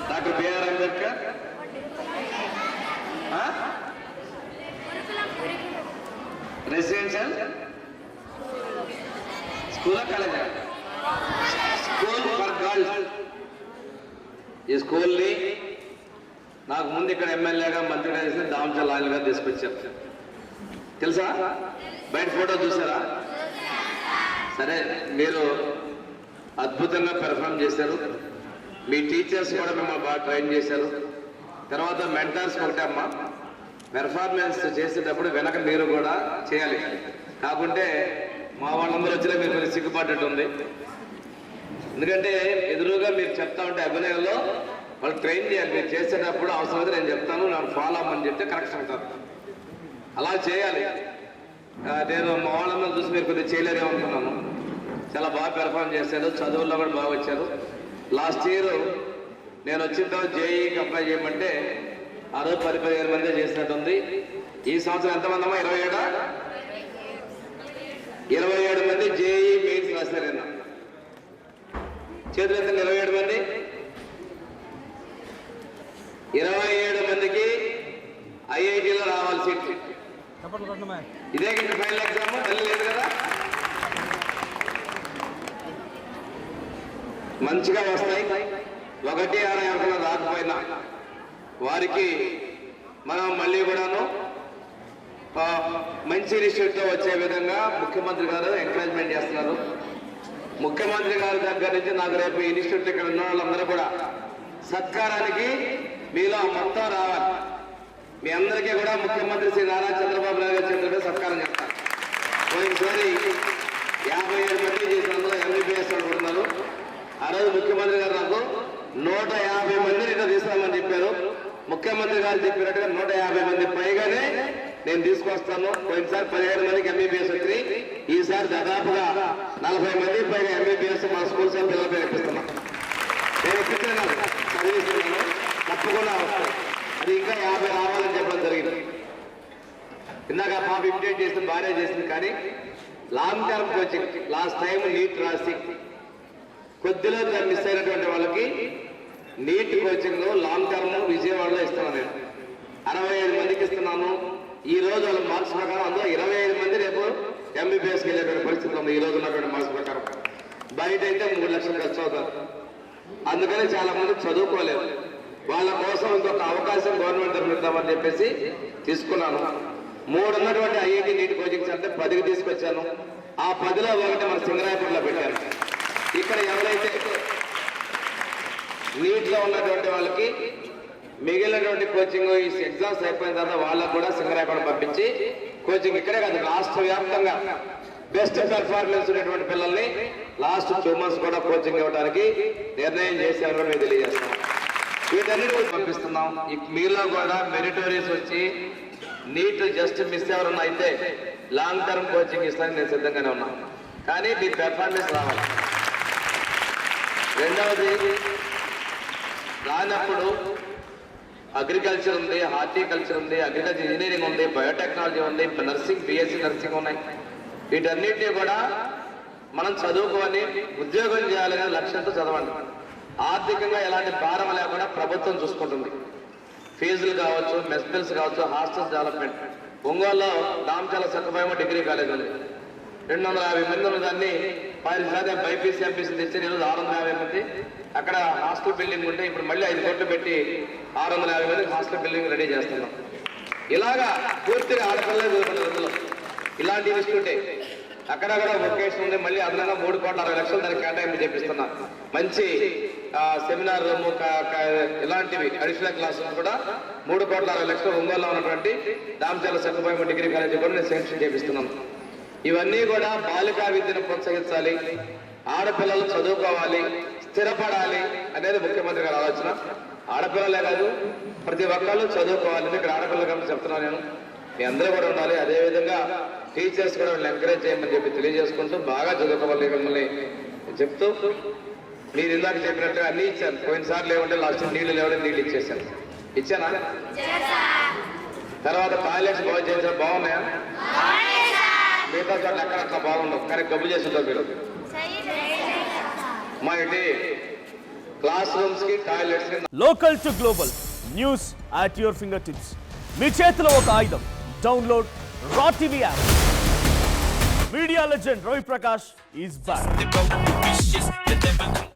Doctor BR Ambedkar residential school కాలేజా? School for girls. ఈ స్కూల్ని నాకు ముందు ఇక్కడ ఎమ్మెల్యేగా మంత్రిగా చేసిన దామచల్ లాల్ గారు తీసుకొచ్చారు. తెలుసా? బయట ఫోటో చూసారా? సరే, మీరు అద్భుతంగా పెర్ఫామ్ చేశారు. మీ టీచర్స్ కూడా మిమ్మల్ని బాగా ట్రైన్ చేశారు. తర్వాత మెంటర్స్ ఒకటే అమ్మా, పెర్ఫార్మెన్స్ చేసేటప్పుడు వెనక మీరు కూడా చేయాలి. కాకుంటే మా వాళ్ళందరూ వచ్చినా మీరు కొంచెం సిగ్గుపడ్డట్టు ఉంది. ఎందుకంటే ఎదురుగా మీరు చెప్తా ఉంటే అభినయంలో వాళ్ళు ట్రైన్ చేయాలి. మీరు చేసేటప్పుడు అవసరమైతే నేను చెప్తాను, నన్ను ఫాలో అవ్వమని చెప్తే కరెక్షన్ అవుతారు. అలా చేయాలి. నేను మా వాళ్ళందరూ చూసి మీరు కొద్దిగా చేయలేరేమనుకున్నాను. చాలా బాగా పెర్ఫార్మ్ చేశారు, చదువుల్లో కూడా బాగా వచ్చారు. లాస్ట్ ఇయర్ నేను వచ్చిన తర్వాత జేఈకి అప్లై చేయమంటే ఆ రోజు 10-15 మంది చేసినట్టుంది. ఈ సంవత్సరం ఎంతమంది అమ్మా? 27 మంది జేఈ మెయిన్స్ రాశారన్నా. చేతులు ఎంత? 27 మంది. 27 మందికి ఐఐటీలో రావాలి సీట్లు. ఇదే ఇంకా ఫైనల్ ఎగ్జామ్ తల్లి లేదు కదా. మంచిగా వస్తాయి. 1-6 ఎవరికైనా రాకపోయినా వారికి మనం మళ్ళీ కూడాను మంచి ఇనిషియేటివ్తో వచ్చే విధంగా ముఖ్యమంత్రి గారు ఎంకరేజ్మెంట్ చేస్తున్నారు. ముఖ్యమంత్రి గారి దగ్గర నుంచి నాకు రేపు ఇన్స్టిట్యూట్ ఇక్కడ ఉన్న వాళ్ళందరూ కూడా సత్కారానికి మీలో మొత్తం రావాలి. మీ అందరికీ కూడా ముఖ్యమంత్రి శ్రీ నారా చంద్రబాబు నాయుడు గారి చేతుల మీద సత్కారం చేస్తారు. పోయినసారి 57 మంది చేసినందులో ఎంబీబీఎస్ అనుకుంటున్నారు. ఆ రోజు ముఖ్యమంత్రి గారు నాకు 150 మందిని ఇట్లా తీసుకోమని చెప్పారు. ముఖ్యమంత్రి గారు చెప్పినట్టుగా 150 మంది పైగానే నేను తీసుకొస్తాను. పోయినసారి 17 మందికి ఎంబీబీఎస్ వచ్చి ఈసారి దాదాపుగా 40 మంది పైగా ఎంబీబీఎస్ మా స్కూల్స్ పిల్లల పేరు ఎక్కిస్తున్నాను. నేను ఎక్కిస్తున్నాను, చదివిస్తున్నాను, తప్పకుండా వస్తాను. అది ఇంకా 50 రావాలని చెప్పడం జరిగింది. ఇందాక పాప ఇమిటేట్ చేసింది, బాగా చేసింది. కానీ long term coaching last time NEET రాసి కొద్దిలో మిస్ అయినటువంటి వాళ్ళకి నీట్ కోచింగ్ లాంగ్ టర్మ్ విజయవాడలో ఇస్తున్నాను. నేను 65 మందికి ఇస్తున్నాను. ఈ రోజు వాళ్ళ మార్క్స్ ప్రకారం అందులో 25 మంది రేపు ఎంబీబీఎస్కి వెళ్ళేటువంటి పరిస్థితులు ఉంది. ఈ రోజు ఉన్నటువంటి మార్క్స్ ప్రకారం బయట అయితే 3 లక్షలు ఖర్చు అవుతారు. అందుకని చాలా మంది చదువుకోలేదు. వాళ్ళ కోసం ఇంకొక అవకాశం గవర్నమెంట్ తరఫున ఇద్దామని చెప్పేసి తీసుకున్నాను. 3 ఉన్నటువంటి ఐఐటి నీట్ కోచింగ్ సెంటర్ 10కి తీసుకొచ్చాను. ఆ 10లో ఒకటి మన సింగరాయపూర్లో పెట్టాను. ఇక్కడ ఎవరైతే నీట్లో ఉన్నటువంటి వాళ్ళకి మిగిలినటువంటి కోచింగ్ ఈ ఎగ్జామ్స్ అయిపోయిన తర్వాత వాళ్ళకు కూడా సింగరాయపూర్ పంపించి కోచింగ్ ఇక్కడే కాదు రాష్ట్ర వ్యాప్తంగా బెస్ట్ పెర్ఫార్మెన్స్ ఉన్నటువంటి పిల్లల్ని లాస్ట్ 2 months కూడా కోచింగ్ ఇవ్వడానికి నిర్ణయం చేశారని మేము తెలియజేస్తాం. వీటన్నిటి పంపిస్తున్నాం. మీలో కూడా మెరిటోరియస్ వచ్చి నీట్ జస్ట్ మిస్ ఎవరన్నా అయితే లాంగ్ టర్మ్ కోచింగ్ ఇస్తానికి నేను సిద్ధంగానే ఉన్నాను. కానీ మీ పెర్ఫార్మెన్స్ రావాలి. రెండవది, రానప్పుడు అగ్రికల్చర్ ఉంది, హార్టికల్చర్ ఉంది, అగ్రికల్చర్ ఇంజనీరింగ్ ఉంది, బయోటెక్నాలజీ ఉంది, నర్సింగ్, బీఎస్సీ నర్సింగ్ ఉన్నాయి. వీటన్నిటినీ కూడా మనం చదువుకొని ఉద్యోగం చేయాలనే లక్ష్యంతో చదవండి. ఆర్థికంగా ఎలాంటి భారం లేకుండా ప్రభుత్వం చూసుకుంటుంది. ఫీజులు కావచ్చు, మెస్ బిల్స్ కావచ్చు, హాస్టల్స్ డెవలప్మెంట్. ఒంగోలులో దామచల సత్యభామ డిగ్రీ కాలేజ్ ఉంది. 250 మంది ఉన్న దాన్ని 10% బైపీసీ ఎంపీసీ తెచ్చి ఈరోజు 650 మంది. అక్కడ హాస్టల్ బిల్డింగ్ ఉంటే ఇప్పుడు మళ్ళీ 5 కోట్లు పెట్టి 650 మందికి హాస్టల్ బిల్డింగ్ రెడీ చేస్తున్నాం. ఇలాగా పూర్తిగా ఆడపిల్లలే చదువుకున్నారు. అందులో ఇలాంటి ఇన్స్టిట్యూటే అక్కడక్కడ వొకేషన్ ఉంది. మళ్ళీ అదనంగా 3,60,00,000 దానికి కేటాయింపు చేపిస్తున్నాం. మంచి సెమినార్ రూము, ఇలాంటివి అడిషనల్ క్లాసులు కూడా 3,60,00,000 ఒంగోలులో ఉన్నటువంటి దామచల సత్యభామ డిగ్రీ కాలేజీ కూడా నేను శాంక్షన్ చేపిస్తున్నాను. ఇవన్నీ కూడా బాలికా విద్యను ప్రోత్సహించాలి, ఆడపిల్లలు చదువుకోవాలి, స్థిరపడాలి అనేది ముఖ్యమంత్రి గారి ఆలోచన. ఆడపిల్లలే కాదు, ప్రతి ఒక్కళ్ళు చదువుకోవాలని ఇక్కడ ఆడపిల్లల గురించి చెప్తున్నాను నేను. మీ అందరూ కూడా ఉండాలి. అదేవిధంగా టీచర్స్ కూడా ఎంకరేజ్ చేయమని చెప్పి తెలియజేసుకుంటూ బాగా చదువుకోవాలి మిమ్మల్ని చెప్తూ, మీరు ఇందాక చెప్పినట్టుగా అన్నీ ఇచ్చాను. పోయినసారి లేవంటే లాస్ట్ నీళ్లు లేవంటే నీళ్ళు ఇచ్చేసాను. ఇచ్చానా? తర్వాత టాయిలెట్స్ బాగా చేసాను. బాగున్నాయా? మిగతా చోట్ల ఎక్కడ అట్లా బాగుండవు, కానీ గబ్బు చేసిందో మీరు. మా ఇంటి క్లాస్ రూమ్స్ కి టాయిలెట్స్ కి local to global news at your finger tips. మీ చేతిలో ఒక ఆయుధం. Download Raw TV app. Media legend Ravi Prakash is back.